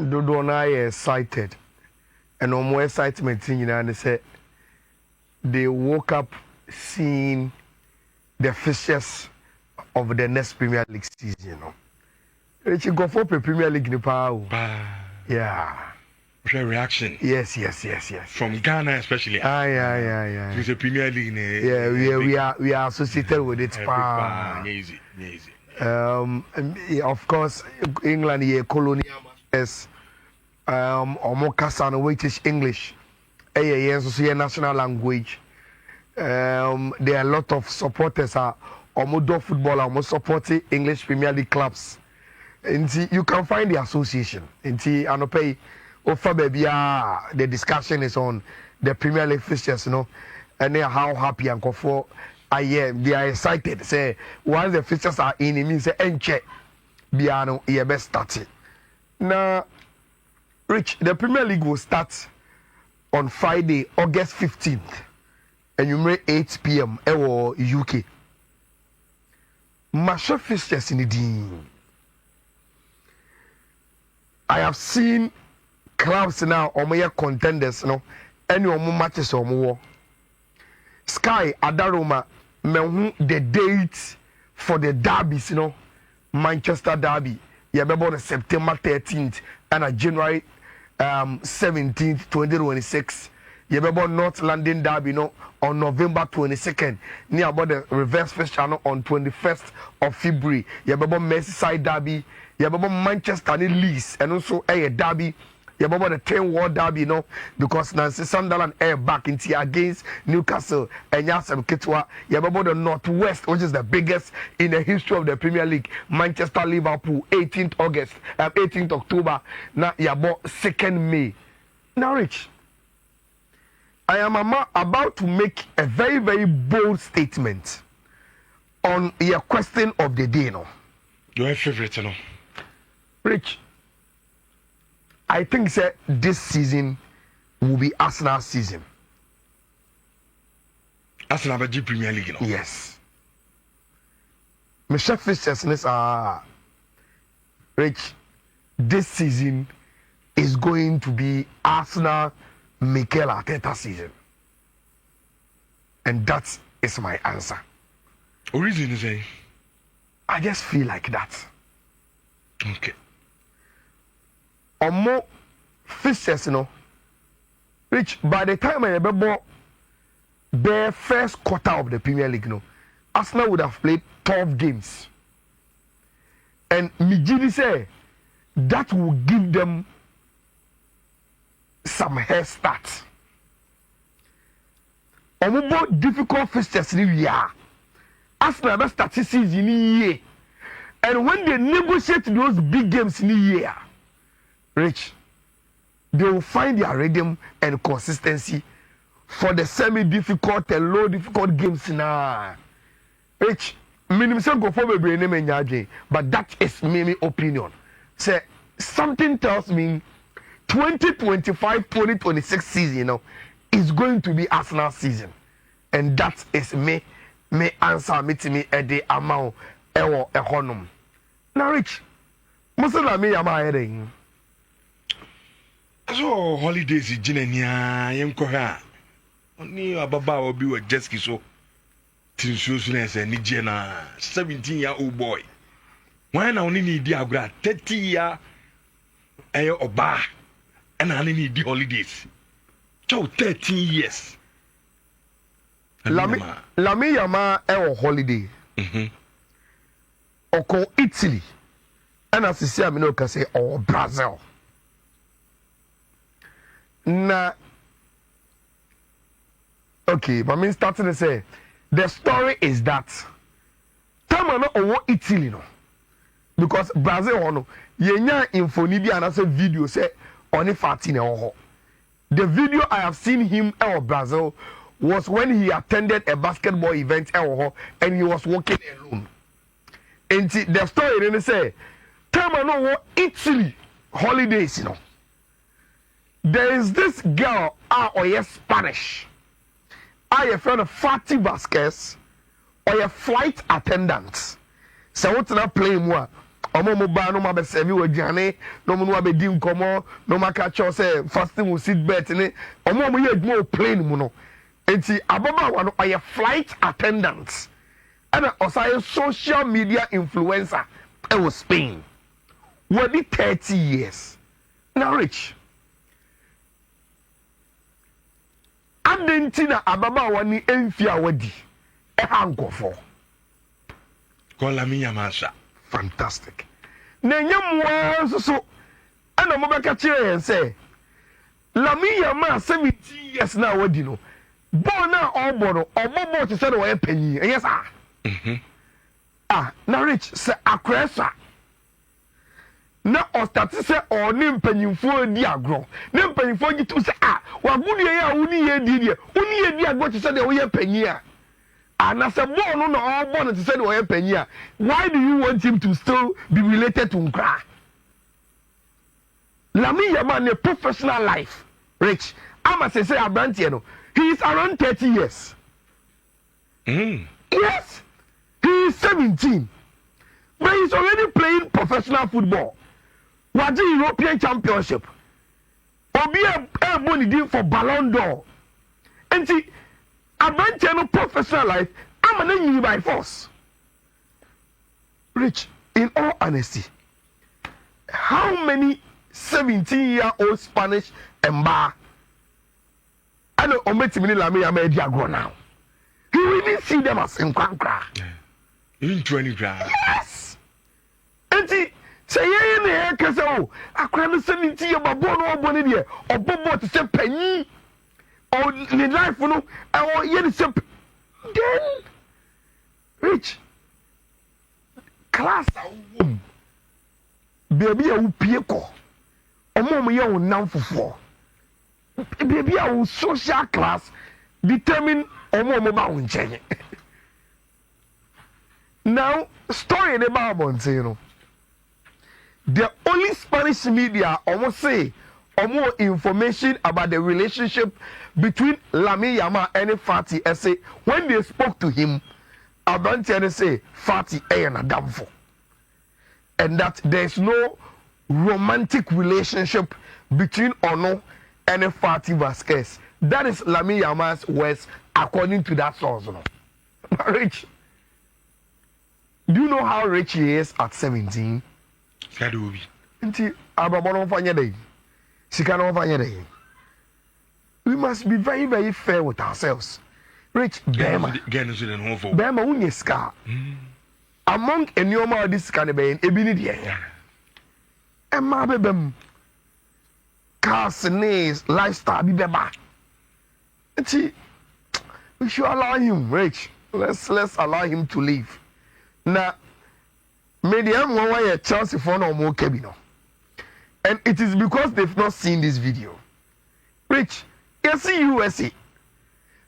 Dodo na excited. And no more excitement in and they say they woke up seeing the fixtures of the next Premier League season, you know. It's go for Premier League in power. Yeah. Reaction. Yes. From Ghana especially. Yeah. It's a Premier League. Yeah, we are associated with it. Easy. Of course, England is colonial masters. Omokasa, which is English. Yes, national language. There are a lot of supporters. Omodo football, almost supporting English Premier League clubs. And you can find the association. And the discussion is on the Premier League fixtures, you know, and how happy and comfortable I am. They are excited. Say once the fixtures are in, it means say enche biano ye best start. Now, Rich, the Premier League will start on Friday, August 15th, and you may 8 p.m. Ewo UK. Masha fixtures in the team. I have seen clubs now, or contenders, you know, any matches or more. Sky Adaroma, the date for the derbies, you know, Manchester Derby. You have on September 13th and January 17th, 2026. You have on North London Derby, you know, on November 22nd. Near about the reverse first channel on 21st of February. You have on Merseyside Derby. You have on Manchester Leeds and also a Derby. You have the 10 World Derby, you know, because Nancy Sunderland air back into against Newcastle and Yasem Kitwa. You have the Northwest, which is the biggest in the history of the Premier League. Manchester Liverpool, 18th October. Now you have 2nd May. Now, Rich, I am about to make a very, very bold statement on your question of the day, you know. Your favorite, you know. Rich, I think this season will be Arsenal season. Arsenal will Premier League, you know? Yes. Michelle Fischer's are Rich. This season is going to be Arsenal Mikel Arteta season, and that is my answer. What reason is it? I just feel like that. Okay. Or more fixtures, you know. Which by the time I remember the first quarter of the Premier League, you know, Arsenal would have played 12 games. And Mijidi say that will give them some head start. Or more difficult fixtures in the year. Arsenal have started season in the year. And when they negotiate those big games in the year, Rich, they will find their rhythm and consistency for the semi-difficult and low-difficult games now. Rich, minimum go for me, but that is my opinion. Say something tells me 2025-2026 season, you know, is going to be Arsenal season, and that is me answer me to me at the amount ewo economy. Now, Rich, most of Lamine Yamal heading. So holidays is Jinenia, Yankoha. Only Ababa will be with Jesky so. Tinsusuness and Nijena, 17-year-old boy. Why now only need Diagra 30-year Oba, and I need the holidays. So 13 years. Lamine Yamal ewo holiday. Oko Italy. And as you say, I mean, can say or Brazil. Nah. Okay, but I starting to say the story is that time I know Italy no, because Brazil no yenya infoni bi and say video say only 14 or the video I have seen him in Brazil was when he attended a basketball event and he was walking alone. And the story then say time I know Italy holidays, you know. There is this girl, or yes, Spanish. I have friend of Fatty Vasquez, or a flight attendant. So what's not playing more? Omo ba no ma be serve we aduane no mo no be di nkomo no ma ka cho say fasting will sit bet ni omo ye adwuma o plane mu no enti ababa wa no oye flight attendant and osai social media influencer e was Spain we be 30 years now rich adentina ababa wa ni emfi awadi e hankofo ko Lamine Yamal fantastic na nyamwa so ana mo beka kire yen say Lamine Yamal 17 years na wadi no ball na obo no obo to say no e panyi yes na rich say akresa na o start say o ni mpanyimfo di agro na mpanyimfo gitu say wa gudu ye a woni ye di agro to say de wo ye panyi and as a boy no all born to say the why do you want him to still be related to Nkra? Lamine Yamal a professional life, rich. I must say Abrantier no. He is around 30 years. Yes, he is 17, but he's already playing professional football. What's the European Championship? Obi a money for Ballon d'Or. And see. Abrantier no professional life, I'm an enemy by force. Rich, in all honesty, how many 17-year-old Spanish emba I know Ometimini Lamine Yamal Diago now. You really see them as in Kwankra. In 20 grand. Yes. And see, say in the hair, because I can't 17 year old or bonny or bobo to say penny. Or in life, you know, or yet then rich class baby a upieko omo ye won nam fofo baby a social class determine omo ba won chenye now story about you know the only Spanish media almost say or more information about the relationship between Lamine Yamal and Fati essay when they spoke to him Abrantier say Fati and Adamfo and that there is no romantic relationship between Ono and Fati Vasquez. That is Lamine Yamal's words according to that source. No? Rich, do you know how rich he is at 17? We must be very, very fair with ourselves. Rich, Bema Unyeska. Among a normal this kind of being, Ebinidia. And Mabem Carsonays lifestyle be beba. See, we should allow him, Rich. Let's allow him to live. Now, medium one way a Chelsea for no more cabino. And it is because they've not seen this video. Rich, you see USA.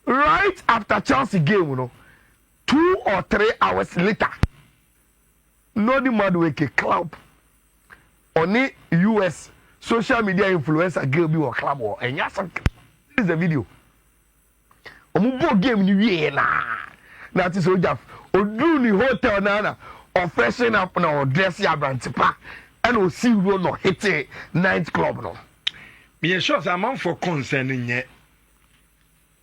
Right after Chelsea game, you know, 2 or 3 hours later, no the Madweke club on the US social media influencer girl be or club or and yes, this is the video. Omubo game ni na. That is Ojaf. Odu ni hotel nana or freshen up na or dress ya brantipa and o see road no hit night club no. Me sure say amount for concern yet.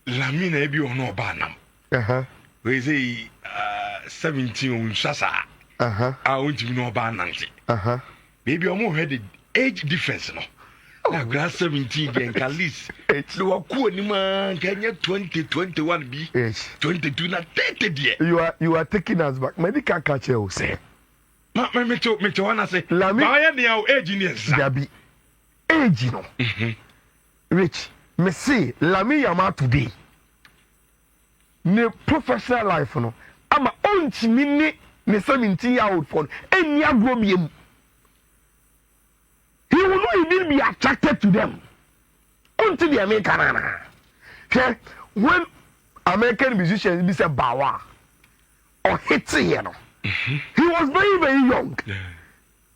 Lamine ebi ono ba nam. We say 17 on sasa. I want to know about Nancy. Maybe I'm more headed age difference no. Now class 17 again at least. So what cool ni man can you 20 21 be 22 na 30 there. You are taking us back. Maybe can catch you say. Me to wanna say Lamine ni our age ni Dabi. Age no. Rich, me say Lamine Yamal today. Ne professional life no. Ama onti mini ne 17-year-old phone. Any agro. He will not even be attracted to them until the American. Okay? When American musicians be said Bawa or Hitty, you know, he was very, very young.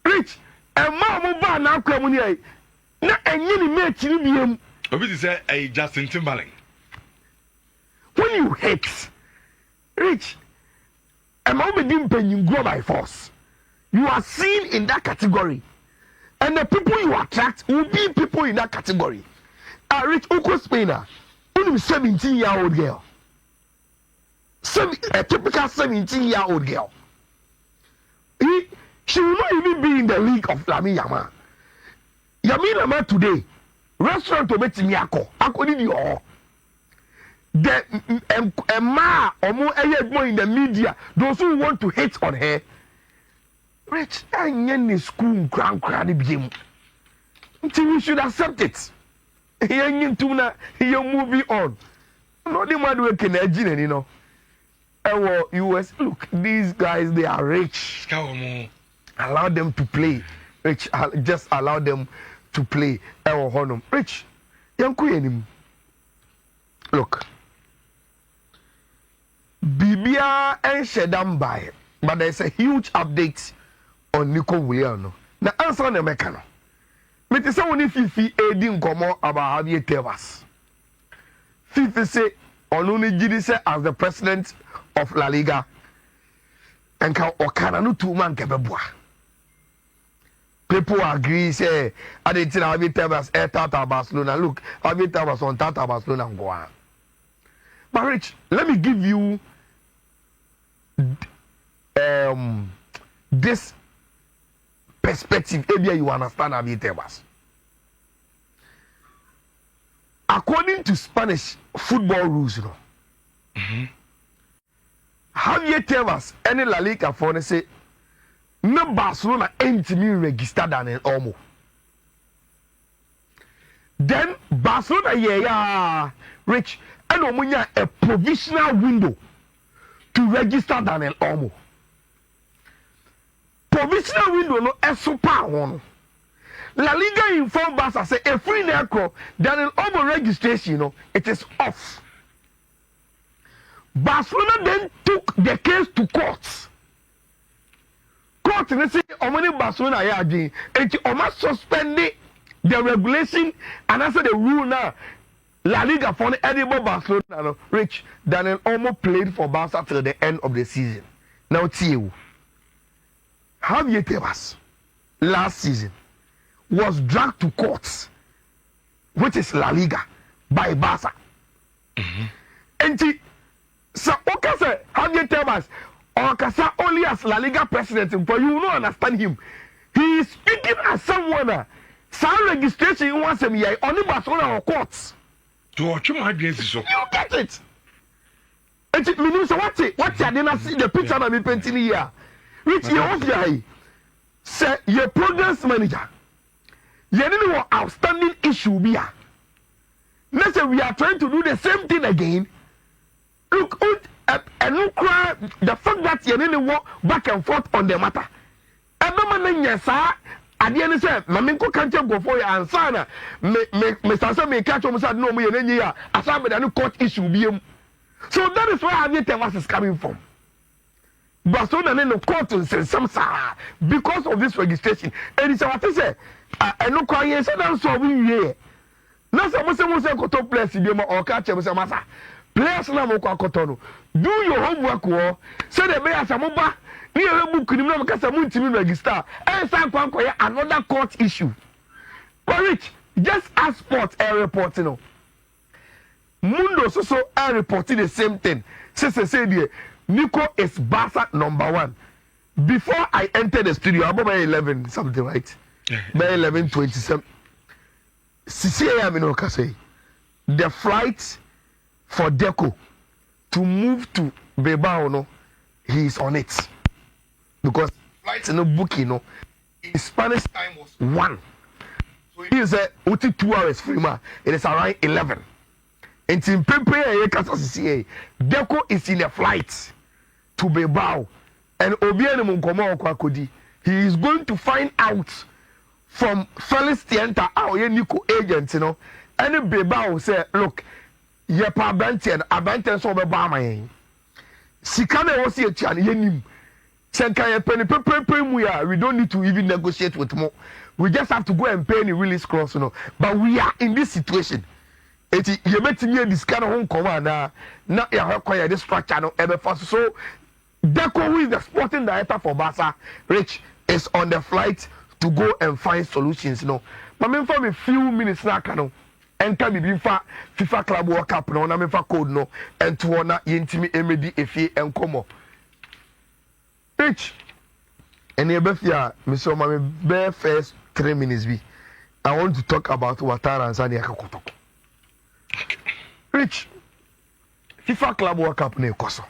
Rich, and Mama now come here. Not any match in him. Obviously, say a Justin Timberlake. When you hate Rich, and Mama didn't pay you go by force. You are seen in that category. And the people you attract will be people in that category. I reach Oko Spainer, only 17-year-old girl. A typical 17-year-old girl. She will not even be in the league of Lamine Yamal. Lamine Yamal today, restaurant to make Ako did you all. The more in the media, those who want to hate on her. Rich, I ain't school grand until we should accept it. You're moving on. No, the man working again, you know. US, look, these guys, they are rich. Allow them to play. Rich, just allow them to play. Rich, look. Bibia and Shedam by, but there's a huge update on Nico Williano. Now answer the mechano. Me te say oni Fifi edi nkomo about Javier Tebas. Fifi say only Gidi say as the president of La Liga and ka okana no two man kebeboa. People agree say Adentina Javier Tebas Tata Barcelona. Look, Javier Tebas on Tata Barcelona go on. But Rich, let me give you this perspective. Maybe you understand how it was. According to Spanish football rules, you know, Javier Tebas any La Liga for say no Barcelona ain't me registered than Olmo. Then Barcelona yeah Rich and Omunya a provisional window to register Daniel Olmo. Provisional window no a super one. La Liga informed Barca say a free necro Daniel Olmo registration, you know, it is off. Barcelona then took the case to court. Court they say Omani Barcelona ya again, and almost suspended the regulation and answer the rule now. La Liga for the edible Barcelona, Rich Daniel Olmo played for Barca till the end of the season. Now, Tio, Javier Tebas last season was dragged to courts, which is La Liga, by Barca. And so, okay, Javier Tebas, or only as La Liga president, but you don't understand him. He is speaking as someone. Some registration wants him here, only Barcelona or courts. You get it. It means what's it? What's it? Then I see the picture of me painting here. Which you want to say, your progress manager. You didn't know outstanding issue be here. Let's say we are trying to do the same thing again. Look, and look, the fact that you didn't walk back and forth on the matter. Everyone, yes, sir. At the end, say, Maminko can't go for you and Sana. Mr. Sammy catch almost had no more than year. As I made a court issue. So that is where Javier Tebas is coming from. Barcelona in the court and say some because of this registration. And it's what I say. I know quiet said I'm solving here. Now, someone say go to place or catch him some massa. Players now do your homework. Say the bear some mobile. Register another court issue. But Rich, just as sports air report, you know. Mundo so air reporting the same thing. Say Nico is Barca #1. Before I entered the studio, about 11 something, right? By 11:27. CCA Amino say the flight for Deco to move to Bilbao, no, he is on it. Because flights no booking, no. In Spanish time was 1. So he is 2 hours free man. It is around 11. And in Pepe CCA, Deco is in a flight to Bilbao. And Obiane Munkomo Kwakodi, he is going to find out from Felix Tienta, our Nico agent, you know. And Bilbao say, look, Yepa Abantian so Obama. Sikane was here, Chan, Yenim. We don't need to even negotiate with more. We just have to go and pay the release clause, you know. But we are in this situation. You make me this kind of home command now. Not this structure, no ever first. So Deco, who is the sporting director for Barca, Rich, is on the flight to go and find solutions. No, but me for me few minutes na kano. Enter bibi fa FIFA Club World Cup no na me fa code no and to na yentimi emedi efie enkomo. Rich. And you befia me so my bare first 3 minutes be. I want to talk about Ouattara and Sani Akakotoko. Rich. FIFA Club World Cup ne koso.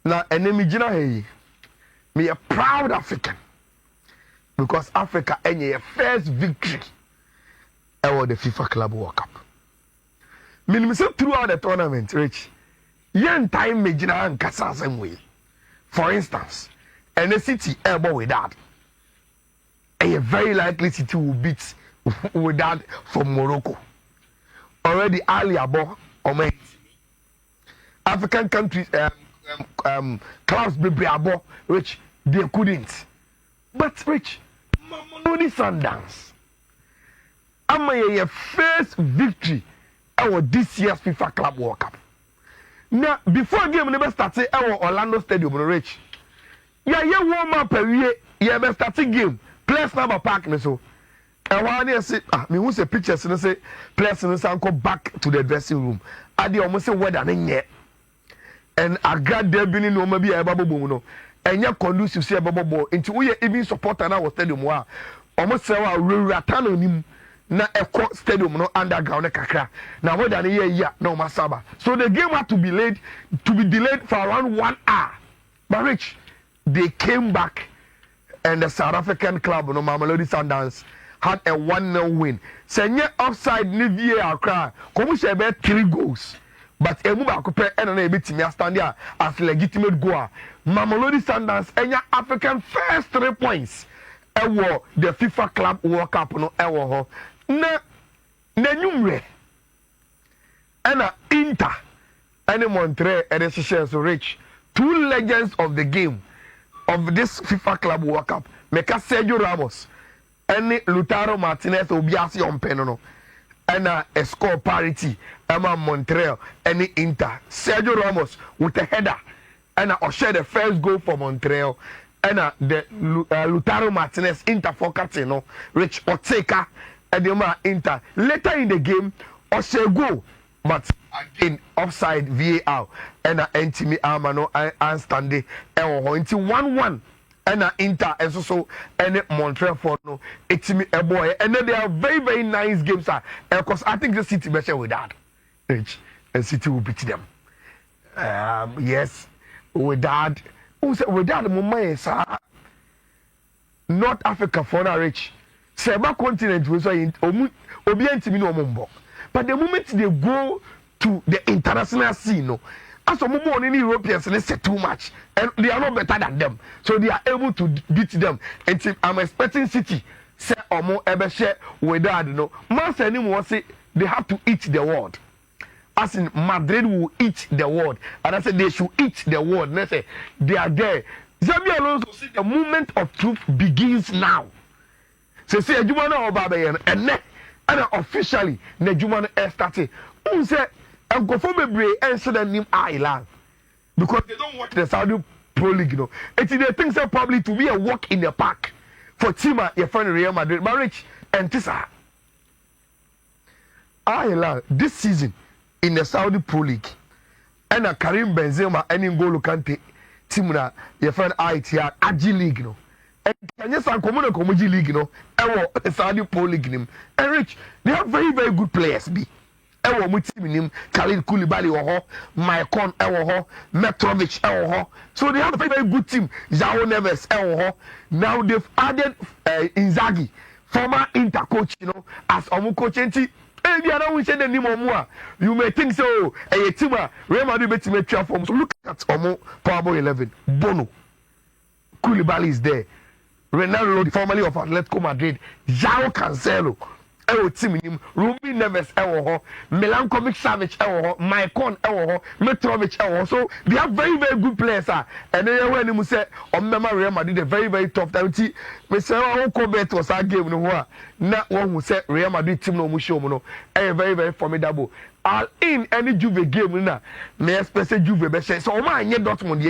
Na enemy jina hey. Me a proud African. Because Africa any first victory ever the FIFA Club World Cup. Me say throughout the tournament, Rich. Yen time me jina and kasa same way. For instance, and the city elbow with that. A very likely city will beat with that from Morocco. Already Ali Abo or my African countries clubs be abo, which they couldn't. But Rich, Mamelodi Sundowns. I'm a first victory our this year's FIFA Club World Cup. Now, before game never started our Orlando Stadium, Rich. Yeah, warm up a year, yeah, best starting game. Players number park so. And while they say, me who say pictures and say players and say go back to the dressing room. I dey almost say weather yet. And I got there being no maybe a bubble no. And you conducive say bubble into we even support and our stadium wa. Almost say wa ratano nim na echo stadium no underground kakra. Now weather yeah no masaba. So the game had to be delayed for around 1 hour. But Rich, they came back and the South African club, no Mamelodi Sundowns, had a 1-0 win. Senye offside ni VAR cry. Come she be 3 goals. But emu ba ko pe eno na ebiti me stand there as legitimate goal. Mamelodi Sundowns enya African first 3 points. Ewo the FIFA Club World Cup no ewo ho. Na nyumre. Ena Inter ene Montreal ene so Rich. 2 legends of the game of this FIFA Club World Cup. Meka Sergio Ramos and Lautaro Martinez obiasi on penono. And a score parity Emma Montreal and Inter. Sergio Ramos with a header and share the first goal for Montreal and the Lautaro Martinez Inter for Catino Rich Oteka and the Inter. Later in the game Oshe goal but again offside VAR and Ntimi Amano and Stanley into 1-1 and Inter and so and Montreal for no Etimi a boy and then they are very nice games because I think the City better with that Rich and City will beat them yes with that moment North Africa for now Rich Seba continent was obi Ntimi no mombo. But the moment they go to the international scene, no, as some more in Europeans, they say too much, and they are not better than them, so they are able to beat them. And I'm expecting City say or more ever share with that. No, man say anyone say they have to eat the world. As in Madrid will eat the world, and I said they should eat the world. And I say they are there. Xabi Alonso say the moment of truth begins now. Say Jumana Obabayan and and officially the Jumana started. Who said and go for me and so the name Ayala because they don't watch the Saudi Pro League, you know. It's they think so probably to be a walk in the park for Tima, your friend Real Madrid, Marriage and Tisa. Ayala this season in the Saudi Pro League and a Karim Benzema and N'Golo Kante Timuna, your friend ITR Agi League, you know. And yes, I'm common Komoji League, you know. The Saudi Pro League, and Rich, they have very good players. Be Ewo Mutinim, Khalid Koulibaly, Maicon, Mitrovic, so they have a very good team. João Neves, now they've added Inzaghi, former Inter coach, you know, as Omu coach. And you know, we say the name of you may think so. A team, Real Madrid bet to make form. So look at Omu Powerball 11, Bono, Koulibaly is there. Ronaldo, formerly of Atletico Madrid, João Cancelo, team Ruben Neves, Melancholic Savage, Maicon, Mitrovic, so they have very good players, and then when you say on Real Madrid, a very tough time. We say Kobe was our game, no not one who said Real Madrid team no mushomo, a very formidable. All in any Juve game, na me especially Juve, so my Dortmund,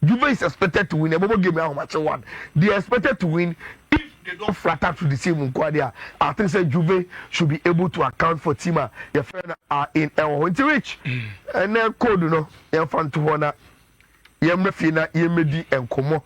Juve is expected to win. Ebobo game now match one. They are expected to win. If they don't flatter to the same Nkwadia, I think say Juve should be able to account for Tima. Your friend are in our rich. And then code no. Your fan to honor. Yemre fina yemedi enkomo.